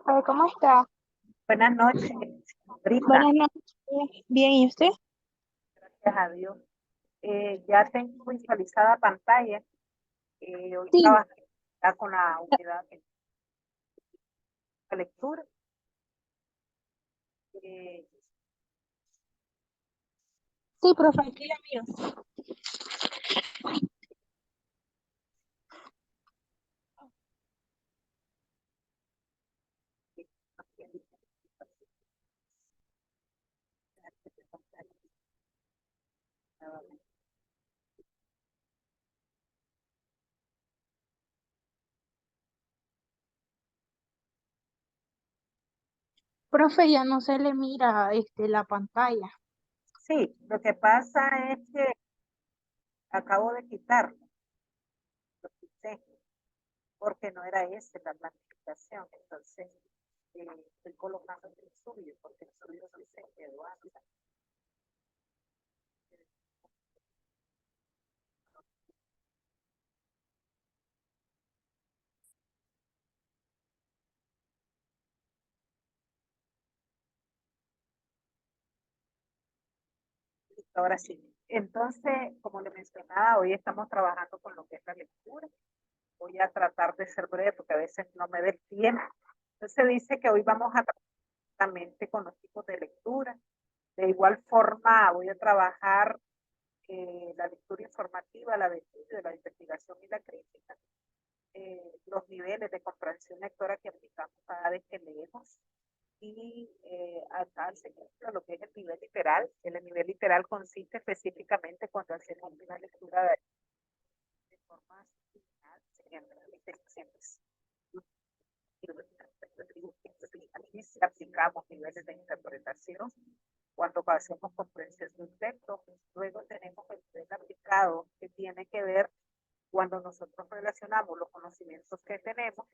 ¿Cómo está? Buenas noches, Brita, Buenas noches. Bien, ¿y usted? gracias a Dios. Ya tengo visualizada pantalla. Hoy Sí, trabajé ya con la unidad de lectura. Eh, sí, profe, aquí la miro. Profe, ya no se le mira la pantalla. sí, lo que pasa es que acabo de quitarlo, lo quité, porque no era esa la planificación. Entonces, estoy colocando el suyo, porque el suyo sí se quedó antes. Ahora sí. Entonces, como le mencionaba, hoy estamos trabajando con lo que es la lectura. Voy a tratar de ser breve porque a veces no me da el tiempo. Entonces dice que hoy vamos a tratar con los tipos de lectura. De igual forma, voy a trabajar la lectura informativa, la de estudio, la investigación y la crítica, los niveles de comprensión lectora que aplicamos cada vez que leemos. Y acá al segundo, lo que es el nivel literal. El nivel literal consiste específicamente cuando hacemos una lectura de forma similar, siempre aplicamos niveles de interpretación cuando hacemos comprensión de un texto. Luego tenemos el nivel aplicado, que tiene que ver cuando nosotros relacionamos los conocimientos que tenemos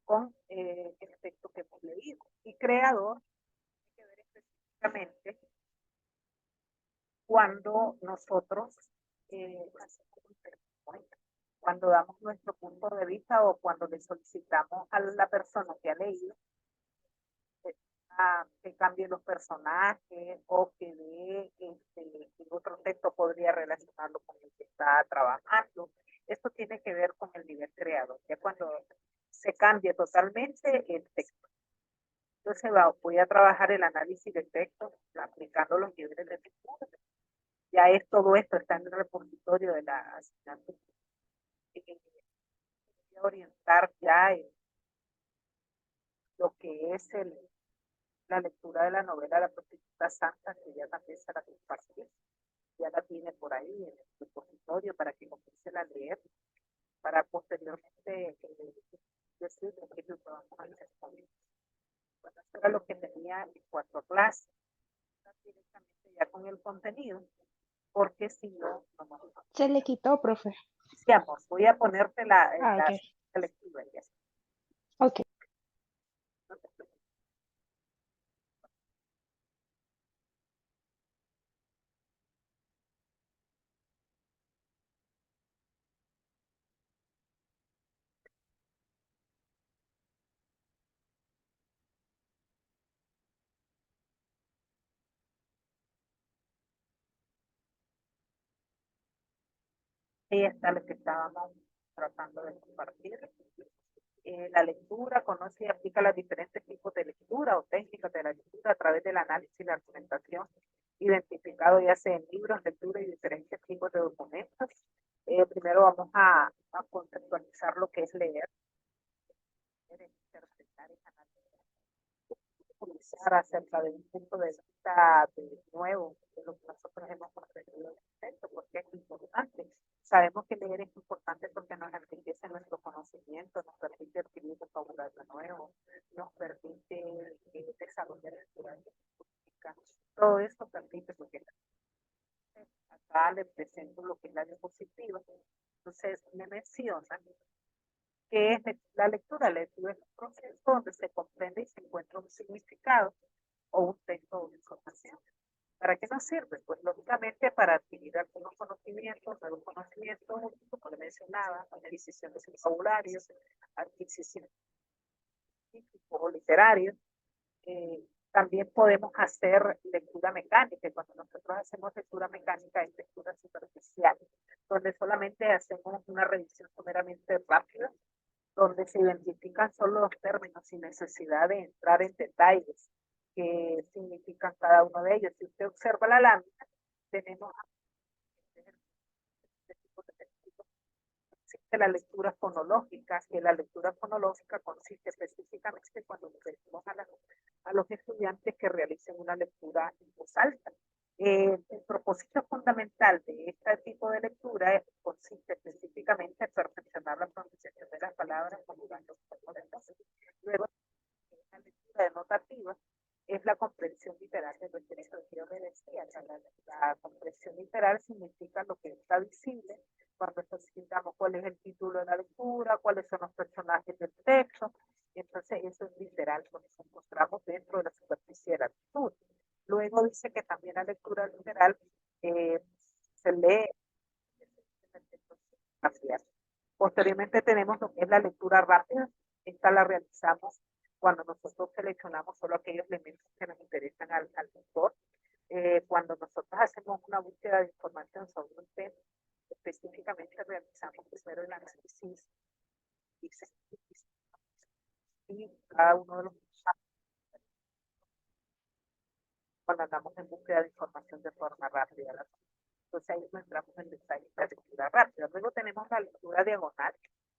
con el texto que hemos leído. Y creador tiene que ver específicamente cuando nosotros hacemos un texto, cuando damos nuestro punto de vista o cuando le solicitamos a la persona que ha leído que cambie los personajes o que dé otro texto podría relacionarlo con el que está trabajando. Esto tiene que ver con el nivel creador, ya cuando se cambia totalmente el texto. Entonces voy a trabajar el análisis de texto aplicando los niveles de lectura. Ya es todo esto está en el repositorio de la asignatura. Voy a orientar ya en lo que es la lectura de la novela La prostituta santa, que ya también se la compartí, ya la tiene por ahí en el repositorio para que comiencen a leer, para posteriormente decirle que lo vamos a hacer también. Bueno, eso era lo que tenía en cuanto a clase, directamente ya con el contenido, porque si no, no vamos a... Se le quitó, profe. Decíamos, voy a ponerte Ah, ok. la lectura ya. Ok. Ahí está lo que estábamos tratando de compartir. La lectura, conoce y aplica los diferentes tipos de lectura o técnicas de la lectura a través del análisis y la argumentación, identificado ya sea en libros, lectura y diferentes tipos de documentos. Primero vamos a conceptualizar lo que es leer, interpretar y analizar, comenzar acerca de un punto de vista nuevo de lo que nosotros hemos aprendido en el texto, porque es importante. Sabemos que leer es importante porque nos enriquece nuestro conocimiento, nos permite adquirir vocabulario nuevo, nos permite desarrollar lectura política. Todo esto permite, porque acá le presento lo que es la diapositiva. Entonces, me menciona que es la lectura. La lectura es un proceso donde se comprende y se encuentra un significado o un texto o información. ¿Para qué nos sirve? Pues lógicamente para adquirir algunos conocimientos, como le mencionaba, adquisición de vocabularios, adquisición científicos o literarios. También podemos hacer lectura mecánica. Cuando nosotros hacemos lectura mecánica es lectura superficial, donde solamente hacemos una revisión meramente rápida, donde se identifican solo los términos sin necesidad de entrar en detalles que significan cada uno de ellos. Si usted observa la lámina, tenemos existe la lectura fonológica, que la lectura fonológica consiste específicamente cuando nos decimos a los estudiantes que realicen una lectura en voz alta. El propósito fundamental de este tipo de lectura consiste específicamente en perfeccionar la pronunciación de las palabras conjugando los. Luego, la lectura denotativa es la comprensión literal de lo que yo me decía. La comprensión literal significa lo que está visible cuando especificamos cuál es el título de la lectura, cuáles son los personajes del texto. Entonces, eso es literal, porque nos encontramos dentro de la superficie de la lectura. Luego dice que también la lectura literal se lee. Posteriormente tenemos lo que es la lectura rápida. Esta la realizamos cuando nosotros seleccionamos solo aquellos elementos que nos interesan al lector. Cuando nosotros hacemos una búsqueda de información sobre un tema, específicamente realizamos primero el análisis y cada uno de los cuando andamos en búsqueda de información de forma rápida. Entonces ahí no entramos en detalle de la lectura rápida. Luego tenemos la lectura diagonal.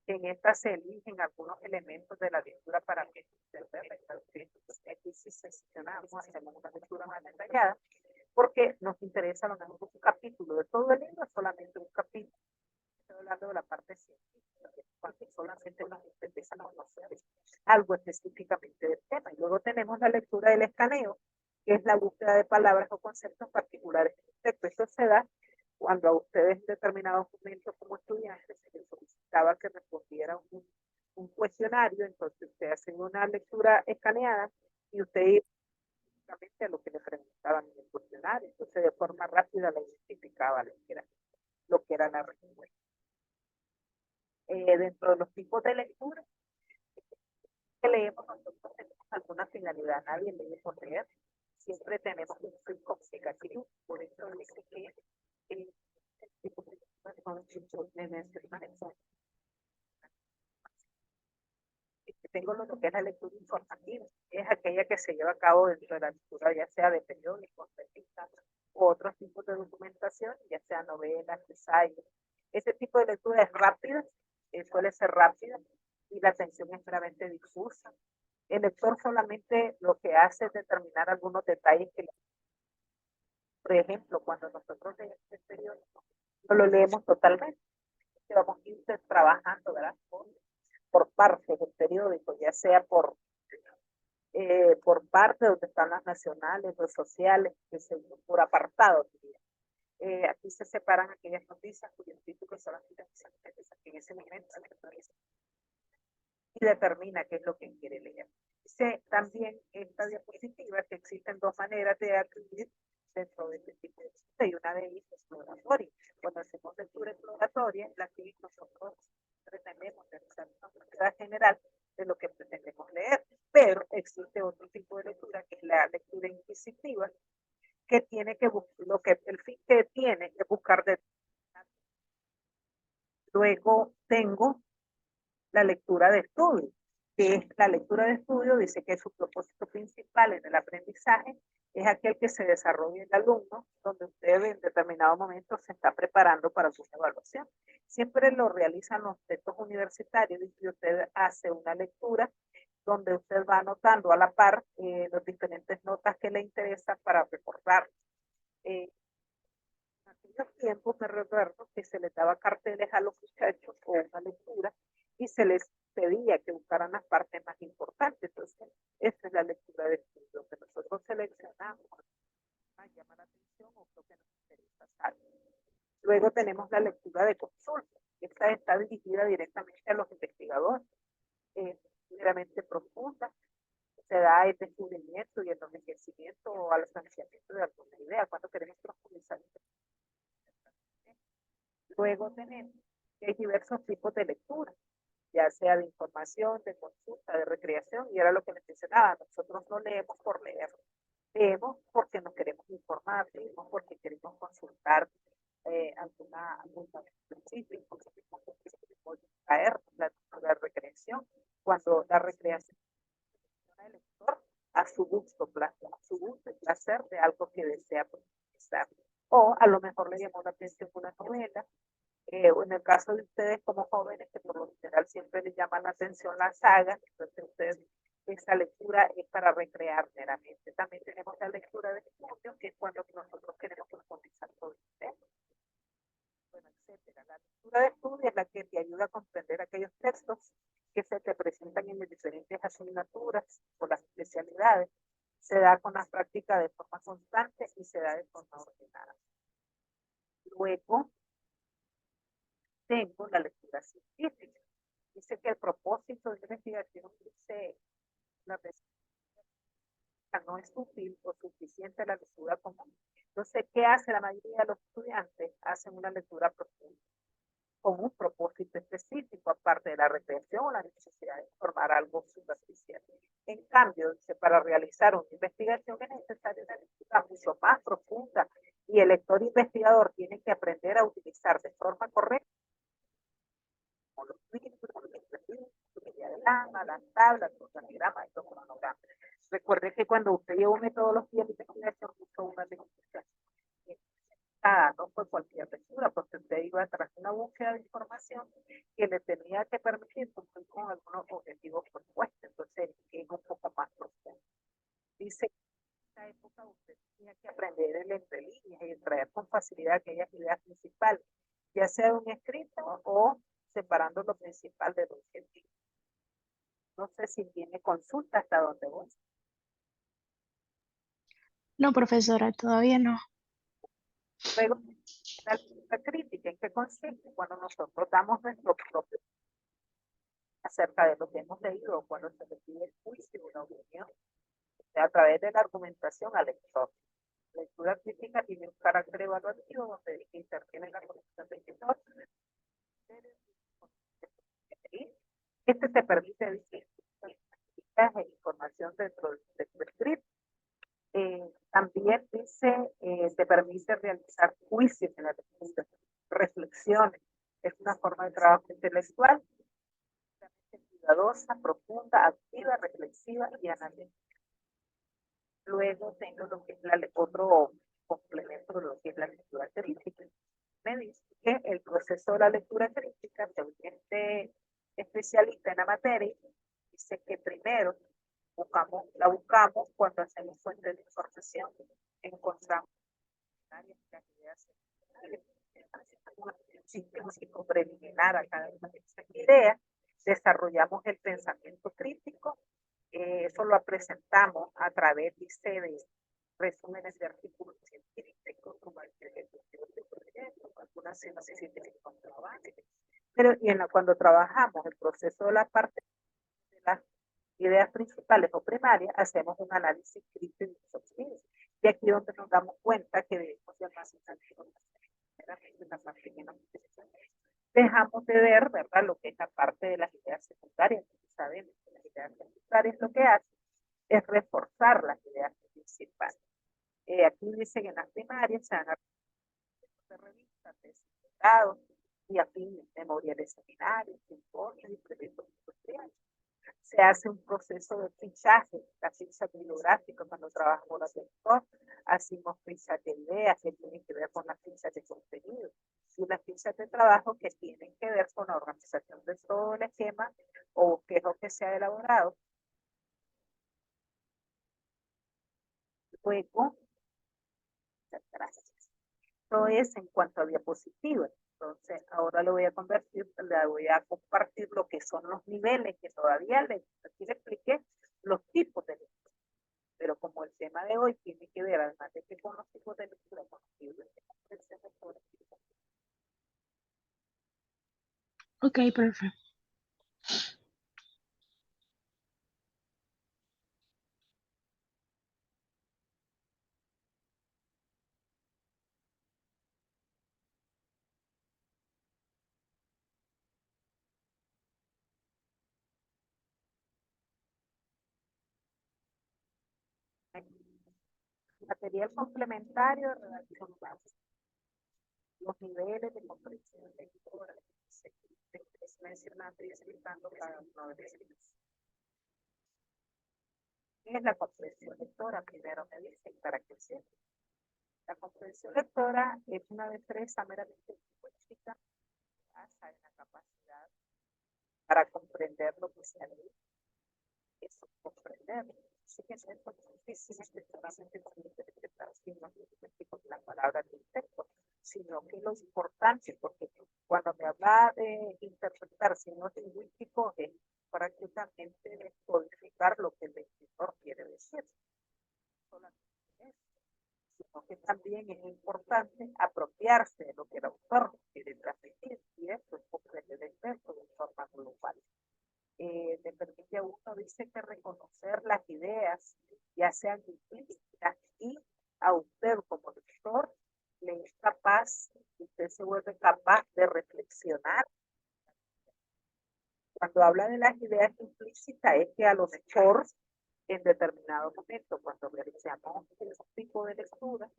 En esta se eligen algunos elementos de la lectura para que aquí sí seleccionamos, hacemos una lectura más detallada, porque nos interesa a lo mejor un capítulo de todo el libro, solamente un capítulo. Estoy hablando de la parte científica, cuando solamente nos interesa conocer algo específicamente del tema. Y luego tenemos la lectura del escaneo, que es la búsqueda de palabras o conceptos particulares del texto. Esto se da cuando a ustedes en determinados momentos como estudiantes se les solicitaba que respondieran un cuestionario, entonces usted hace una lectura escaneada y usted iba a lo que le preguntaban en el cuestionario, entonces de forma rápida le identificaba lo que era la respuesta. Dentro de los tipos de lectura que leemos, nosotros tenemos alguna finalidad, nadie lee por leer, siempre tenemos un fin comunicativo, por eso dice que el tipo de tengo lo que es la lectura informativa, es aquella que se lleva a cabo dentro de la lectura, ya sea de periódicos, revistas, u otros tipos de documentación, ya sea novelas, ensayos. Ese tipo de lectura es rápida, suele ser rápida, y la atención es meramente difusa. El lector solamente lo que hace es determinar algunos detalles que, por ejemplo, cuando nosotros leemos el periódico, no lo leemos totalmente, que vamos a ir trabajando, ¿verdad? Por partes del periódico, ya sea por parte donde están las nacionales, los sociales, que se, por apartado. Aquí se separan aquellas noticias cuyos títulos son las noticias que en ese momento se actualizan y determina qué es lo que quiere leer. Dice también esta diapositiva que existen dos maneras de adquirir dentro de este tipo de lectura, y una de ellas es exploratoria. Cuando hacemos lectura exploratoria, la que nosotros pretendemos realizar una búsqueda general de lo que pretendemos leer, pero existe otro tipo de lectura que es la lectura inquisitiva, que tiene que lo que el fin que tiene es buscar de. Luego tengo la lectura de estudio, que es la lectura de estudio, dice que su propósito principal en el aprendizaje es aquel que se desarrolla el alumno, donde usted en determinado momento se está preparando para su evaluación. Siempre lo realizan los textos universitarios y usted hace una lectura donde usted va anotando a la par las diferentes notas que le interesan para recordar. En aquellos tiempos me recuerdo que se les daba carteles a los muchachos o una lectura y se les pedía que buscaran las partes más importantes. Entonces, esa es la lectura de estudio que nosotros seleccionamos, llama la atención o lo que nos interesa saber. Luego tenemos la lectura de consulta. Esta está dirigida directamente a los investigadores, meramente profunda. Se da el descubrimiento y el enriquecimiento o al financiamiento de alguna idea cuando queremos profundizar. Luego tenemos que hay diversos tipos de lectura. ya sea de información, de consulta, de recreación, y era lo que les mencionaba, nosotros no leemos por leer, leemos porque nos queremos informar, leemos porque queremos consultar algún específico, traer la recreación, cuando la recreación el lector a su gusto y placer de algo que desea profundizar. O a lo mejor le llamó la atención una novela, o en el caso de ustedes como jóvenes, que por lo general siempre les llama la atención la saga, entonces ustedes, esa lectura es para recrear meramente. También tenemos la lectura de estudio, que es cuando nosotros queremos profundizar sobre el tema, bueno, etcétera. La lectura de estudio es la que te ayuda a comprender aquellos textos que se te presentan en diferentes asignaturas o las especialidades. Se da con la práctica de forma constante y se da de forma ordenada. Luego tengo la lectura científica. Dice que el propósito de la investigación dice la no es útil o suficiente la lectura común. Entonces, ¿qué hace la mayoría de los estudiantes? Hacen una lectura profunda con un propósito específico, aparte de la recreación o la necesidad de formar algo superficial. En cambio, para realizar una investigación es necesaria una lectura mucho más profunda y el lector investigador tiene que aprender a utilizar de forma correcta como los libros, media de lama, las tablas, los organigramas y los cronogramas. Recuerde que cuando usted lleva metodología de investigación, usa una lectura no fue cualquier lectura, porque usted iba tras una búsqueda de información que le tenía que permitir cumplir con algunos objetivos propuestos, entonces es un poco más profundo. Dice que en esa época usted tenía que aprender el entre líneas y extraer con facilidad aquellas ideas principales, ya sea un escrito o separando lo principal de lo objetivo. No sé si tiene consulta hasta donde voy. No, profesora, todavía no. Luego, la lectura crítica, ¿en qué consiste? Cuando nosotros damos nuestro propio acerca de lo que hemos leído, cuando se le pide el juicio, una opinión, a través de la argumentación al lector. La lectura crítica tiene un carácter evaluativo donde interviene la corrección del lector. Este te permite decir información dentro del texto escrito. También dice, te permite realizar juicios en la lectura, reflexiones. Es una forma de trabajo intelectual cuidadosa, profunda, activa, reflexiva y analítica. Luego tengo lo que es otro complemento de lo que es la lectura crítica. Me dice que el proceso de la lectura crítica, según este especialista en la materia, dice que primero la buscamos cuando hacemos fuentes de información, encontramos las ideas científico preliminar a cada una de esas ideas, desarrollamos el pensamiento crítico, eso lo presentamos a través de resúmenes de artículos científicos, como el de algunas científicas pero cuando trabajamos el proceso de la parte de las ideas principales o primarias, hacemos un análisis crítico y exhaustivo. Y aquí es donde nos damos cuenta que debemos de almacenar la parte que nos interesa. Dejamos de ver, ¿verdad?, lo que es la parte de las ideas secundarias. Sabemos que las ideas secundarias lo que hacen es reforzar las ideas principales. Aquí dice que en las primarias se van a de revistas, de dados y afines, memoria de seminarios, informes y proyectos industriales. Se hace un proceso de fichaje, la ficha bibliográfica cuando trabajamos los lector, hacemos fichas de ideas que tienen que ver con las fichas de contenido y las fichas de trabajo que tienen que ver con la organización de todo el esquema o qué es lo que se ha elaborado. Luego, gracias. Esto es en cuanto a diapositivas. Entonces, ahora lo voy a convertir, le voy a compartir lo que son los niveles que todavía aquí le expliqué los tipos de lectura. Pero como el tema de hoy tiene que ver, además de que con los tipos de lectura, con los libros de comprensión lectora. Ok, perfecto. Material complementario de redacción básica. Los niveles de comprensión lectora. Se mencionando y explicando cada uno de ellos. ¿Qué es la comprensión lectora? Primero me dicen para qué sirve. La comprensión lectora es una destreza meramente lingüística, basa en la capacidad para comprender lo que se ha leído. Eso, comprender. Sí que es difícil solamente con interpretación, no con la palabra del texto, sino que lo importante, porque cuando me habla de interpretar signos lingüísticos es prácticamente descodificar lo que el escritor quiere decir. Solamente eso, sino que también es importante apropiarse de lo que el autor quiere transmitir, y eso es comprender el texto de forma global. Le permite a uno, dice, que reconocer las ideas, ya sean implícitas, y a usted como lector le es capaz, usted se vuelve capaz de reflexionar. Cuando habla de las ideas implícitas es que a lo mejor en determinado momento, cuando realizamos ese tipo de lectura,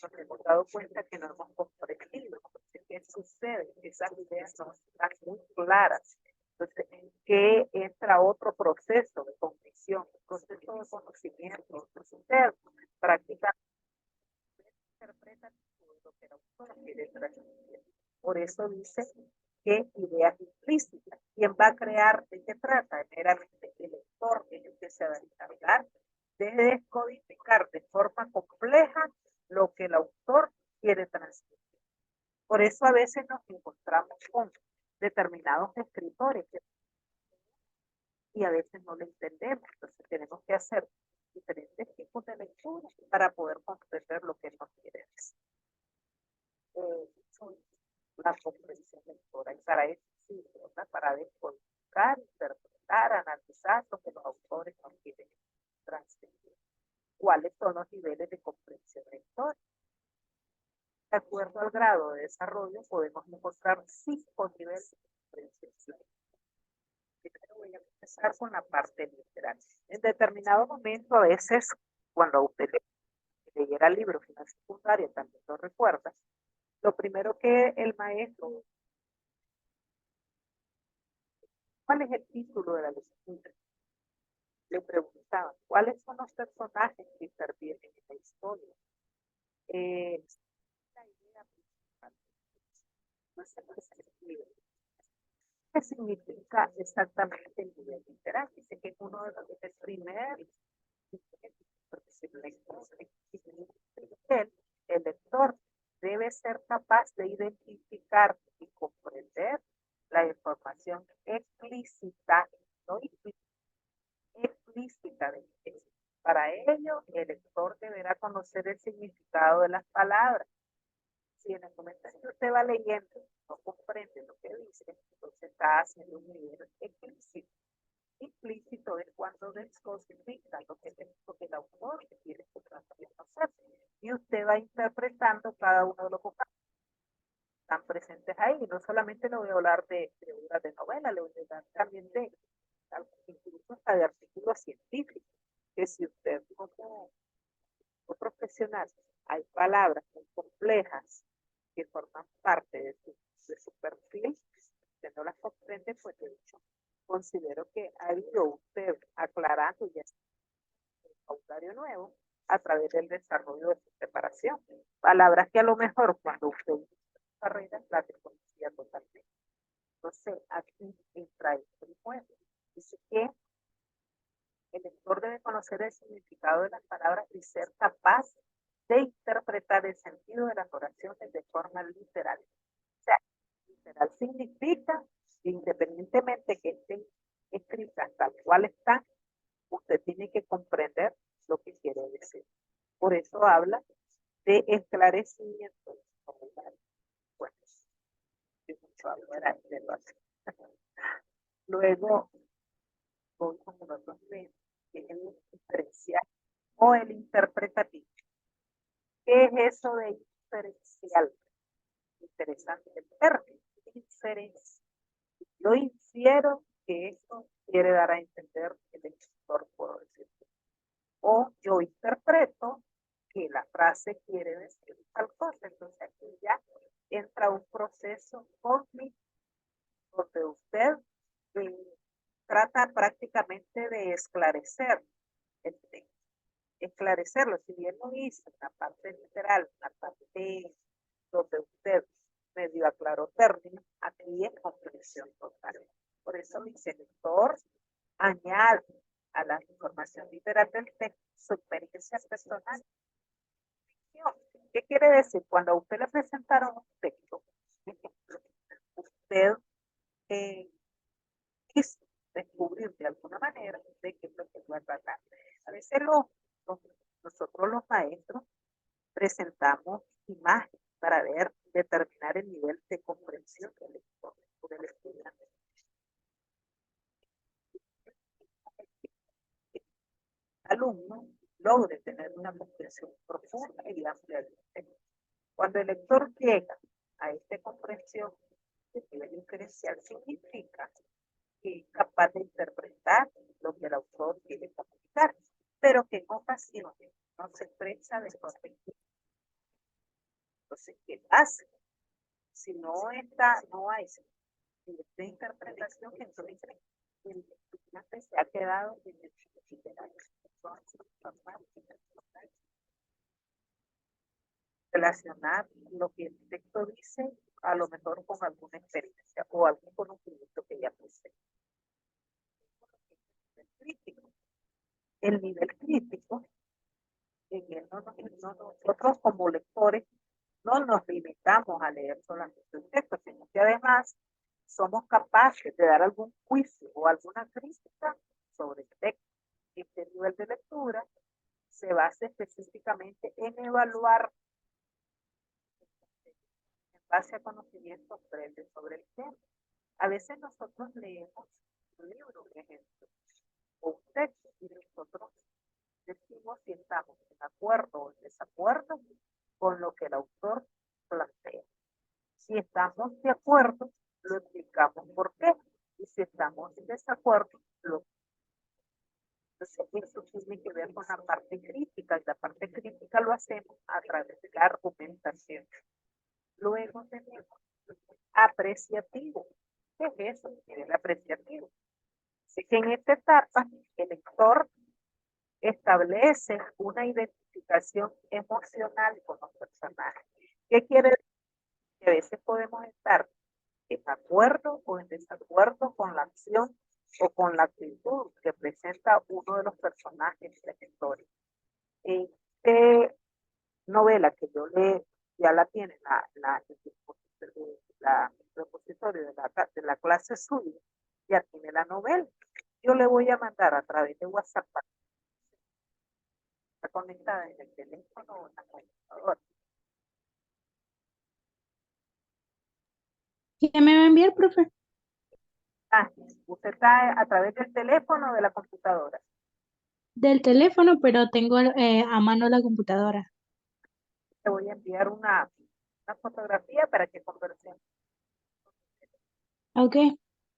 nos hemos dado cuenta que no hemos comprendido. Entonces, ¿qué sucede? Esas ideas no están muy claras. Entonces, ¿en qué entra otro proceso de cognición, un proceso de conocimiento? Usted prácticamente interpreta lo que el autor quiere transmitir. Por eso dice que ideas implícitas. ¿Quién va a crear? ¿De qué trata? Meramente el lector, es el que se va a encargar de descodificar de forma compleja lo que el autor quiere transmitir. Por eso a veces nos encontramos con determinados escritores y a veces no lo entendemos. Entonces tenemos que hacer diferentes tipos de lectura para poder comprender lo que nos quiere decir. La comprensión lectora, y para eso sí, para descodificar, interpretar, analizar lo que los autores nos quieren transmitir. ¿Cuáles son los niveles de comprensión lectora? De acuerdo al grado de desarrollo, podemos encontrar 5 niveles de comprensión. Primero voy a empezar con la parte literal. En determinado momento, a veces, cuando usted leyera el libro final secundaria, también lo recuerda, lo primero que el maestro, ¿cuál es el título de la lectura? Le preguntaban, ¿cuáles son los personajes que intervienen en la historia? La idea principal. No sé qué significa. ¿Qué significa exactamente el nivel literal? Dice que es uno de los primeros, el lector debe ser capaz de identificar y comprender la información explícita, no explícita del texto. Para ello, el lector deberá conocer el significado de las palabras. Si en el momento en que usted va leyendo no comprende lo que dice, entonces está haciendo un nivel explícito. Implícito es cuando descodifica lo que el autor quiere conocer. Y usted va interpretando cada uno de los vocablos que están presentes ahí. No solamente le voy a hablar de obras de novela, le voy a hablar también de incluso hasta de artículos científicos, que si usted como profesional hay palabras muy complejas que forman parte de su perfil, usted no las comprende, pues de hecho considero que ha ido usted aclarando ya un vocabulario nuevo a través del desarrollo de su preparación. Palabras que a lo mejor cuando usted carrera las desconocía totalmente. Entonces, aquí entra esto nuevo. Dice que el lector debe conocer el significado de las palabras y ser capaz de interpretar el sentido de las oraciones de forma literal. O sea, literal significa, independientemente que estén escritas tal cual están, usted tiene que comprender lo que quiere decir. Por eso habla de esclarecimiento. Bueno, es mucho hablar de lo así. Luego, voy con otro nivel, que es el diferencial o el interpretativo. ¿Qué es eso de diferencial? Interesante el término, diferencia. Yo infiero que eso quiere dar a entender el escritor, por decirlo. O yo interpreto que la frase quiere decir tal cosa. Entonces aquí ya entra un proceso cognitivo donde usted trata prácticamente de esclarecer el texto. Esclarecerlo, si bien lo hizo en la parte literal, en la parte donde usted medio aclaró términos, aquí es comprensión total. Por eso dice el lector añade a la información literal del texto su experiencia personal. ¿Qué quiere decir? Cuando a usted le presentaron un texto, usted quiso descubrir de alguna manera de qué es lo que va a tratar. A veces nosotros los maestros presentamos imágenes para determinar el nivel de comprensión del estudiante. El alumno logre tener una comprensión profunda y amplia del texto. Cuando el lector llega a esta comprensión de nivel diferencial, significa que es capaz de interpretar lo que el autor quiere comunicar, pero que en ocasiones no se expresa de forma efectiva. Entonces, ¿qué hace? Si no hay de interpretación, entonces el estudiante se ha quedado en el relacionar lo que el texto dice a lo mejor con alguna experiencia o algún conocimiento que ya posee. El nivel crítico, en él nosotros como lectores no nos limitamos a leer solamente el texto, sino que además somos capaces de dar algún juicio o alguna crítica sobre el texto. Este nivel de lectura se basa específicamente en evaluar en base a conocimientos previos sobre el tema. A veces nosotros leemos un libro, por ejemplo, o un texto, y nosotros decimos si estamos en acuerdo o en desacuerdo con lo que el autor plantea. Si estamos de acuerdo, lo explicamos por qué. Y si estamos en desacuerdo, lo Entonces, eso tiene que ver con la parte crítica, y la parte crítica lo hacemos a través de la argumentación. Luego tenemos apreciativo. ¿Qué es eso? El apreciativo. Así que en esta etapa, el lector establece una identificación emocional con los personajes. ¿Qué quiere decir? Que a veces podemos estar en acuerdo o en desacuerdo con la acción o con la actitud que presenta uno de los personajes de la historia. Esta novela que yo leo, ya la tiene la repositorio de la clase suya, ya tiene la novela. Yo le voy a mandar a través de WhatsApp, está conectada en el teléfono o en la computadora. ¿Qué me va a enviar, profe? Usted está a través del teléfono o de la computadora. Del teléfono, pero tengo a mano la computadora. Te voy a enviar una fotografía para que conversemos. Ok,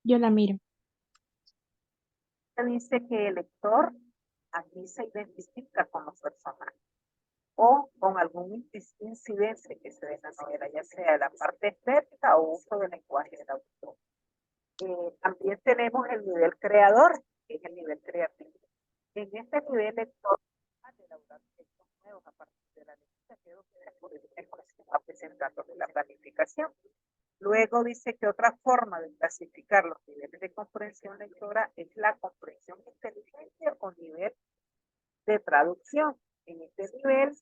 yo la miro. Dice que el lector aquí se identifica con los personajes o con algún incidente que se dé en la novela, ya sea la parte estética o uso del lenguaje del autor. También tenemos el nivel creador, que es el nivel creativo. En este nivel lector de elaborar textos nuevos a partir de la lectura, que va presentando de la planificación. Luego dice que otra forma de clasificar los niveles de comprensión lectora es la comprensión inteligente o nivel de traducción. En este nivel,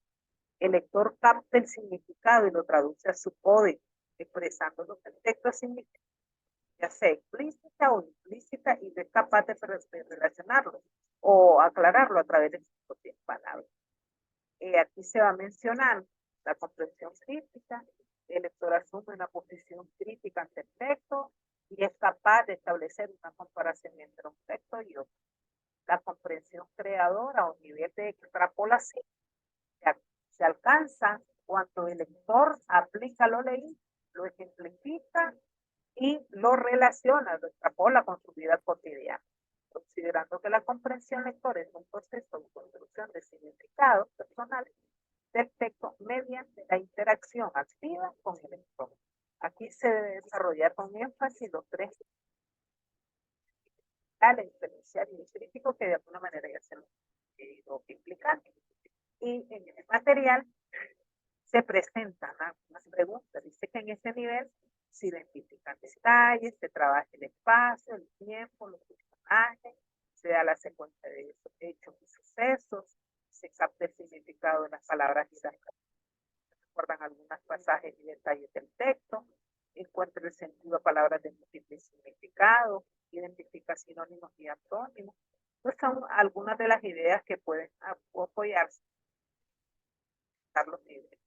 el lector capta el significado y lo traduce a su código, expresando lo que el texto significa, ya sea explícita o implícita, y es capaz de relacionarlo o aclararlo a través de sus propias palabras. Aquí se va a mencionar la comprensión crítica. El lector asume una posición crítica ante el texto y es capaz de establecer una comparación entre un texto y otro. La comprensión creadora o nivel de extrapolación se alcanza cuando el lector aplica lo leído, lo ejemplifica y lo relaciona, lo extrapola con su vida cotidiana. Considerando que la comprensión lectora es un proceso de construcción de significados personales, del texto mediante la interacción activa con el lector. Aquí se debe desarrollar con énfasis los tres diferencial y crítico que de alguna manera ya se lo he ido explicando. Y en el material se presentan algunas preguntas. Dice que en ese nivel se identifican detalles, se trabaja el espacio, el tiempo, los personajes, se da la secuencia de esos hechos y sucesos, se capta el significado de las palabras y las recuerdan algunos pasajes y detalles del texto, encuentra el sentido a palabras de múltiples significados, identifica sinónimos y antónimos. Pues son algunas de las ideas que pueden apoyarse a los niveles.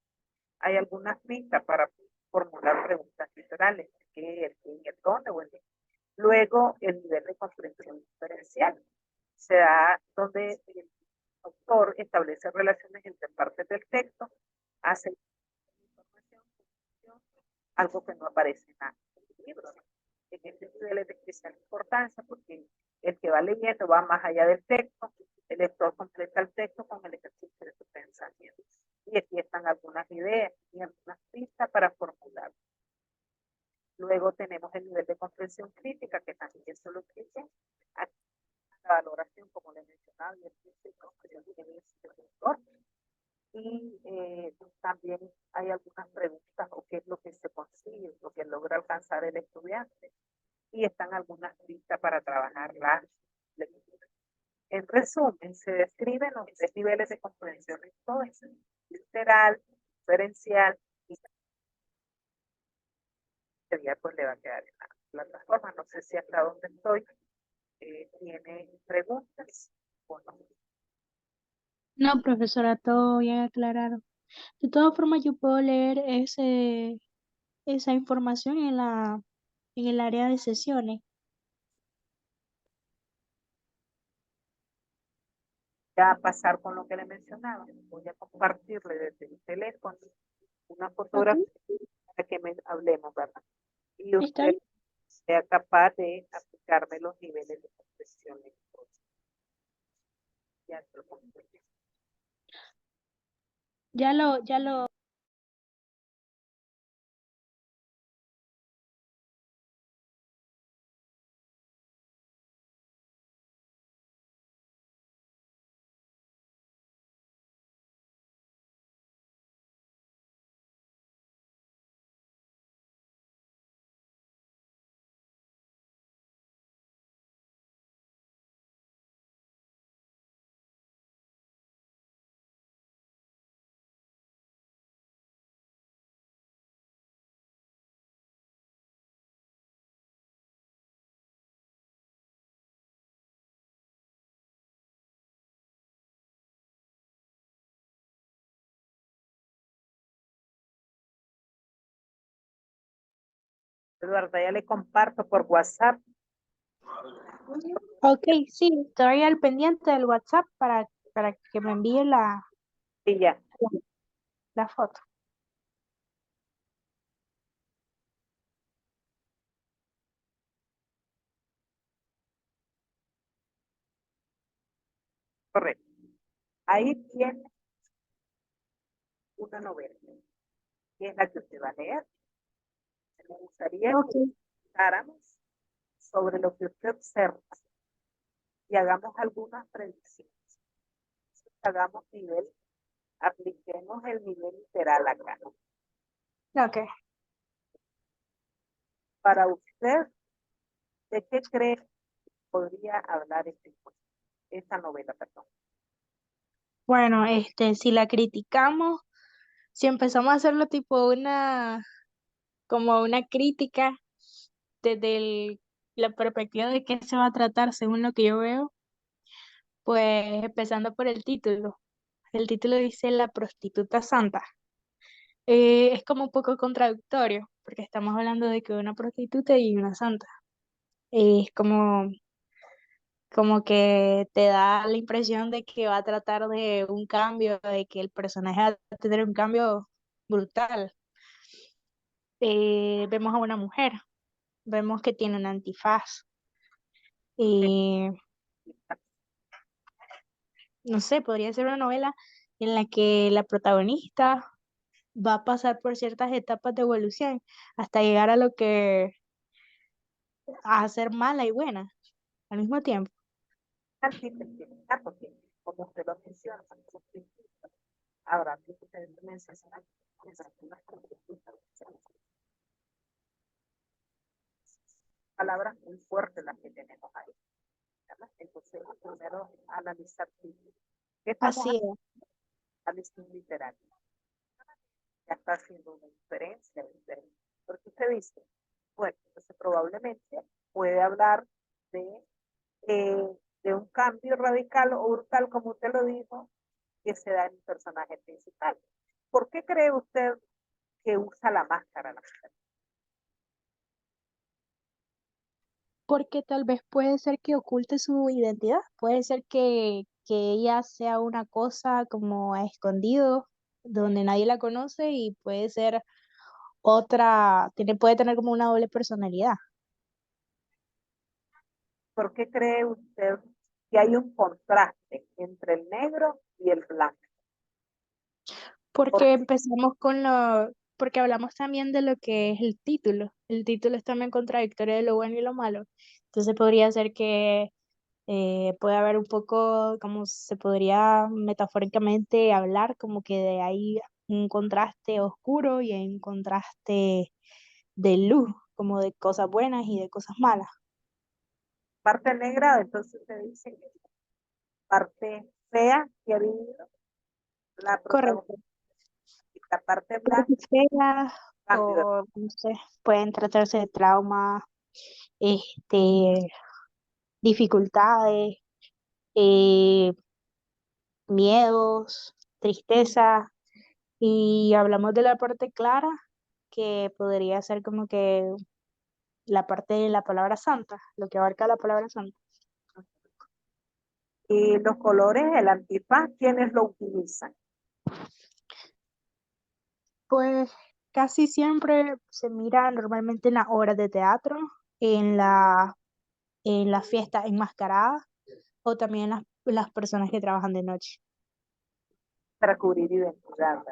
Hay algunas pistas para formular preguntas literales, qué, el quién, el dónde o el de. Luego, el nivel de comprensión diferencial se da donde el autor establece relaciones entre partes del texto, hace información, algo que no aparece en el libro. En este nivel es de especial importancia porque el que va leyendo va más allá del texto, el lector completa el texto con el ejercicio de su pensamiento. Y aquí están algunas ideas y algunas pistas para formular. Luego tenemos el nivel de comprensión crítica, que también se lo expliqué. Aquí la valoración, como le mencionaba, y el de comprensión del lector. Y también hay algunas preguntas o qué es lo que se consigue, lo que logra alcanzar el estudiante. Y están algunas pistas para trabajar la lectura. En resumen, se describen los tres niveles de comprensión lectora: literal, diferencial y pues le va a quedar en la plataforma. No sé si hasta donde estoy tiene preguntas o no. No, profesora, todo bien aclarado. De todas formas, yo puedo leer esa información en el área de sesiones. Ya a pasar con lo que le mencionaba, voy a compartirle desde el teléfono una Ok, fotografía para que hablemos, ¿verdad? Y está usted bien. sea capaz de aplicarme los niveles de comprensión lectora. Ya te lo compartí. Ya lo, Eduardo, ya le comparto por WhatsApp. ok, sí, estoy al pendiente del WhatsApp para que me envíe Y ya, la foto. correcto. Ahí tiene una novela, que es la que usted va a leer. Me gustaría Ok, que habláramos sobre lo que usted observa y hagamos algunas predicciones. Hagamos nivel, apliquemos el nivel literal acá. ok. Para usted, ¿de qué cree que podría hablar esta novela, perdón? Bueno, si la criticamos, si empezamos a hacerlo tipo como una crítica desde la perspectiva de qué se va a tratar según lo que yo veo, pues empezando por el título. El título dice La prostituta santa. Es como un poco contradictorio, porque estamos hablando de que una prostituta y una santa. Es como que te da la impresión de que va a tratar de un cambio, de que el personaje va a tener un cambio brutal. Vemos a una mujer, vemos que tiene un antifaz. Y no sé, podría ser una novela en la que la protagonista va a pasar por ciertas etapas de evolución hasta llegar a lo que a ser mala y buena al mismo tiempo. Así te entiendo, porque como usted lo menciona, ahora usted menciona palabras muy fuertes las que tenemos ahí, ¿verdad? Entonces, primero analizar qué estamos Así haciendo, es. análisis literario. Ya está haciendo una diferencia, porque usted dice, bueno, entonces probablemente puede hablar de, de un cambio radical o brutal, como usted lo dijo, que se da en el personaje principal. ¿Por qué cree usted que usa la máscara la mujer? Porque tal vez puede ser que oculte su identidad, puede ser que ella sea una cosa como a escondido, donde nadie la conoce y puede ser otra, puede tener como una doble personalidad. ¿Por qué cree usted que hay un contraste entre el negro y el blanco? Porque Porque empezamos porque hablamos también de lo que es el título. El título es también contradictorio de lo bueno y lo malo. Entonces podría ser que puede haber un poco, como se podría metafóricamente hablar, como que de ahí un contraste oscuro y hay un contraste de luz, como de cosas buenas y de cosas malas. parte negra, entonces se dice que parte fea que ha vivido la protagonista, Correcto. la parte Puede blanca, ser fea cambio. o no sé, pueden tratarse de trauma, este, dificultades, eh, miedos, tristeza, y hablamos de la parte clara, que podría ser como que la parte de la palabra santa, lo que abarca la palabra santa. Y los colores, el antifaz, ¿quiénes lo utilizan? Pues casi siempre se mira normalmente en las obras de teatro, en en la fiesta enmascarada o también las personas que trabajan de noche. Para cubrir identidad.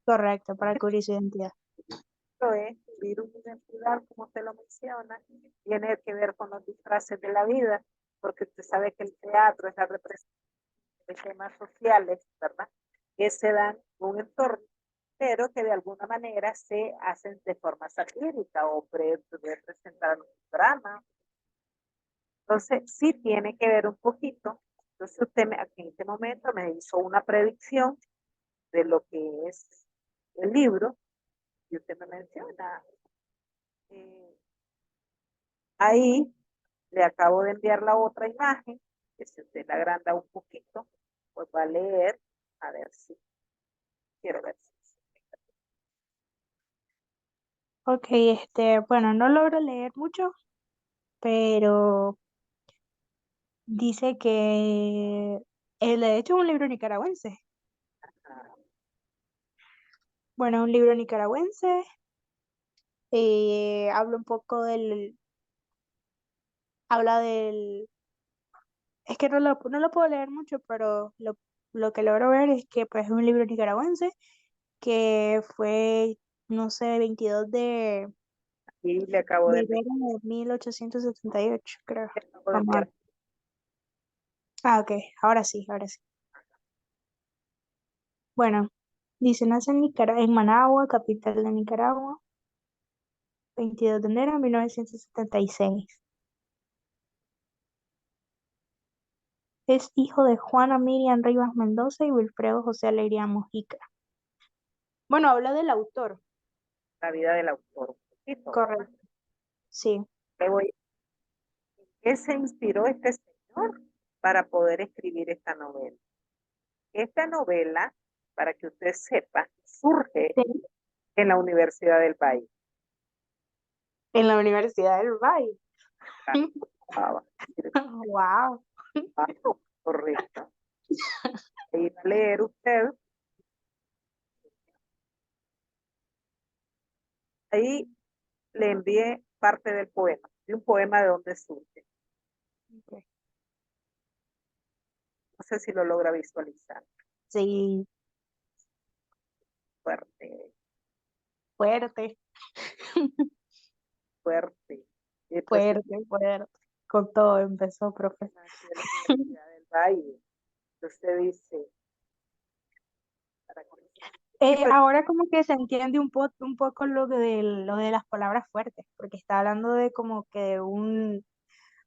Correcto, para cubrir su identidad. Esto es cubrir una identidad, como usted lo menciona, tiene que ver con los disfraces de la vida, porque usted sabe que el teatro es la representación de temas sociales, ¿verdad? Que se dan en un entorno, pero que de alguna manera se hacen de forma satírica o representar un drama. Entonces, sí tiene que ver un poquito. Entonces, usted aquí en este momento me hizo una predicción de lo que es el libro y usted me menciona. eh, Ahí le acabo de enviar la otra imagen, que si usted la agranda un poquito, pues va a leer, a ver si quiero ver si. Ok, bueno, no logro leer mucho, pero dice que de hecho es un libro nicaragüense. Ah, Bueno, un libro nicaragüense. Habla un poco habla es que no lo puedo leer mucho, pero lo que logro ver es que pues es un libro nicaragüense que fue, no sé, 22 y le acabo de de enviar, enero de 1878 creo. le acabo de Vamos a enviar. ver. Ah, ok, ahora sí, ahora sí. Bueno, dice, nace en Managua, capital de Nicaragua, 22 de enero de 1976. Es hijo de Juana Miriam Rivas Mendoza y Wilfredo José Alegría Mojica. Bueno, habla del autor. La vida del autor un poquito, ¿verdad? Correcto. Sí. Le voy, ¿qué se inspiró este señor para poder escribir esta novela? Esta novela, para que usted sepa, surge Sí. en la Universidad del país. En la Universidad del Valle. Ah, Wow. correcto. Ahí va a leer usted, ahí le envié parte del poema, de un poema de donde surge. No sé si lo logra visualizar. Sí. fuerte, Fuerte, fuerte. Y pues fuerte, fuerte. Con todo empezó, profe. nació en la Universidad del Valle. Entonces dice, para comenzar. Y pues, Ahora como que se entiende un poco lo de las palabras fuertes, porque está hablando de como que un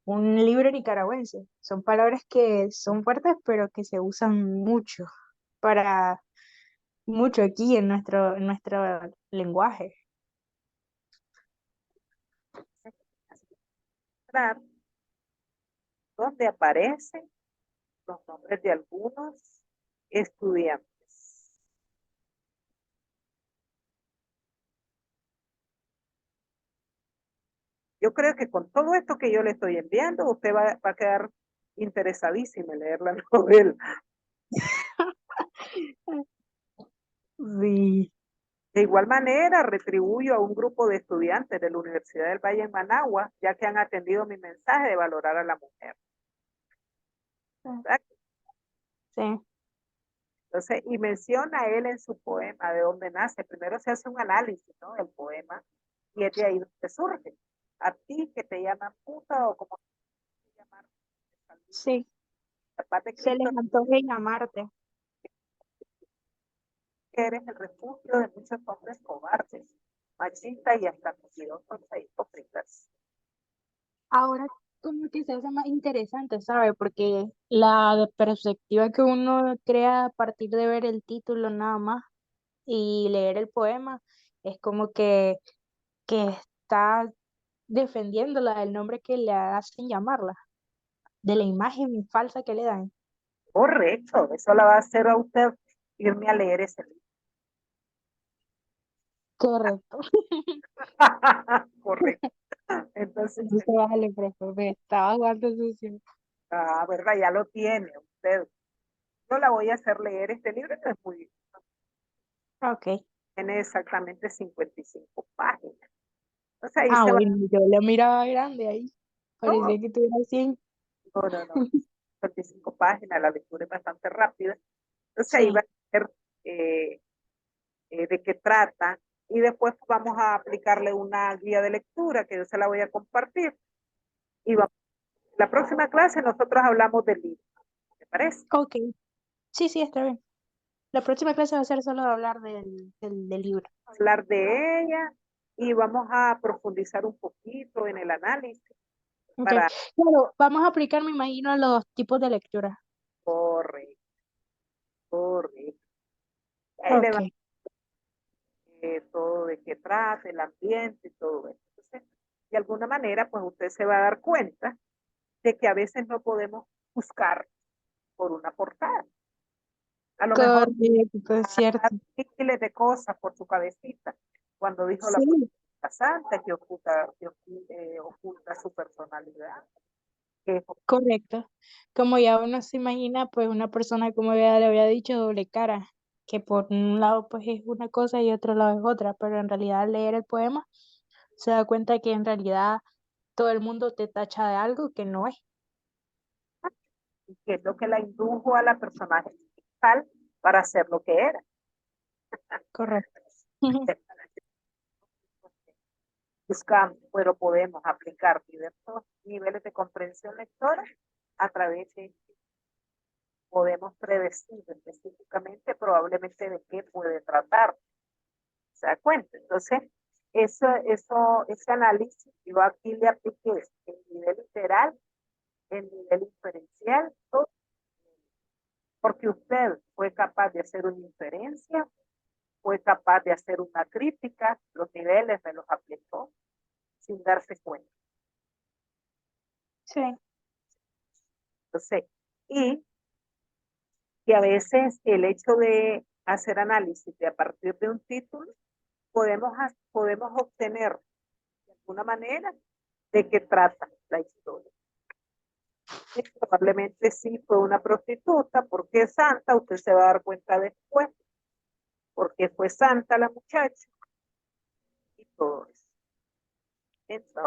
libro nicaragüense. Son palabras que son fuertes, pero que se usan mucho para mucho aquí en nuestro lenguaje. mostrar donde aparecen los nombres de algunos estudiantes. Yo creo que con todo esto que yo le estoy enviando, usted va a quedar interesadísima en leer la novela. Sí, De igual manera, retribuyo a un grupo de estudiantes de la Universidad del Valle en Managua, ya que han atendido mi mensaje de valorar a la mujer. ¿Verdad? sí, Entonces, y menciona él en su poema de dónde nace. Primero se hace un análisis, ¿no? Del poema, y es de ahí donde surge. A ti que te llaman puta o como te llaman, sí. la paz de Se les Cristo, antoja llamarte. que eres el refugio de muchos hombres cobardes, machistas y hasta mentirosos e hipócritas. Ahora como que se hace más interesante, ¿sabe? Porque la perspectiva que uno crea a partir de ver el título nada más y leer el poema es como que está defendiéndola del nombre que le hacen llamarla, de la imagen falsa que le dan. Correcto, eso la va a hacer a usted irme a leer ese libro. Correcto. Correcto. Entonces, Entonces, vale, profe, me estaba jugando sucio. verdad, ya lo tiene usted. Yo la voy a hacer leer este libro, no es muy, Ok. tiene exactamente 55 páginas. Entonces ahí Ah, se va, bueno, yo lo miraba grande ahí. no, Parecía que tuviera 100. no, 55 páginas, la lectura es bastante rápida. Entonces ahí va Sí, a ver de qué trata y después vamos a aplicarle una guía de lectura que yo se la voy a compartir y va, la próxima clase nosotros hablamos del libro, ¿te parece? ok. Sí, sí, está bien. La próxima clase va a ser solo de hablar del libro. Hablar de ella y vamos a profundizar un poquito en el análisis Ok. para Claro, vamos a aplicar, me imagino, los tipos de lectura. correr, correr. Ahí le Ok. va todo de qué trata, el ambiente y todo eso. Entonces, de alguna manera, pues usted se va a dar cuenta de que a veces no podemos buscar por una portada. A lo mejor Correcto, es cierto. miles de cosas por su cabecita cuando dijo la Sí, profeta santa que oculta su personalidad. Que correcto. Como ya uno se imagina, pues una persona, como ya le había dicho, doble cara, que por un lado pues es una cosa y otro lado es otra, pero en realidad al leer el poema se da cuenta que en realidad todo el mundo te tacha de algo que no es. es lo que la indujo a la personaje principal para ser lo que era. Correcto. Buscamos, pero podemos aplicar diversos niveles de comprensión lectora a través de podemos predecir específicamente probablemente de qué puede tratar. ¿Se da cuenta? Entonces, ese análisis, yo aquí le apliqué el nivel literal, el nivel inferencial, todo, porque usted fue capaz de hacer una inferencia, fue capaz de hacer una crítica, los niveles me los aplicó sin darse cuenta. Sí, Entonces, y que a veces el hecho de hacer análisis de a partir de un título, podemos obtener de alguna manera de qué trata la historia. Y probablemente sí fue una prostituta, porque es santa, usted se va a dar cuenta después, porque fue santa la muchacha y todo eso. Entonces,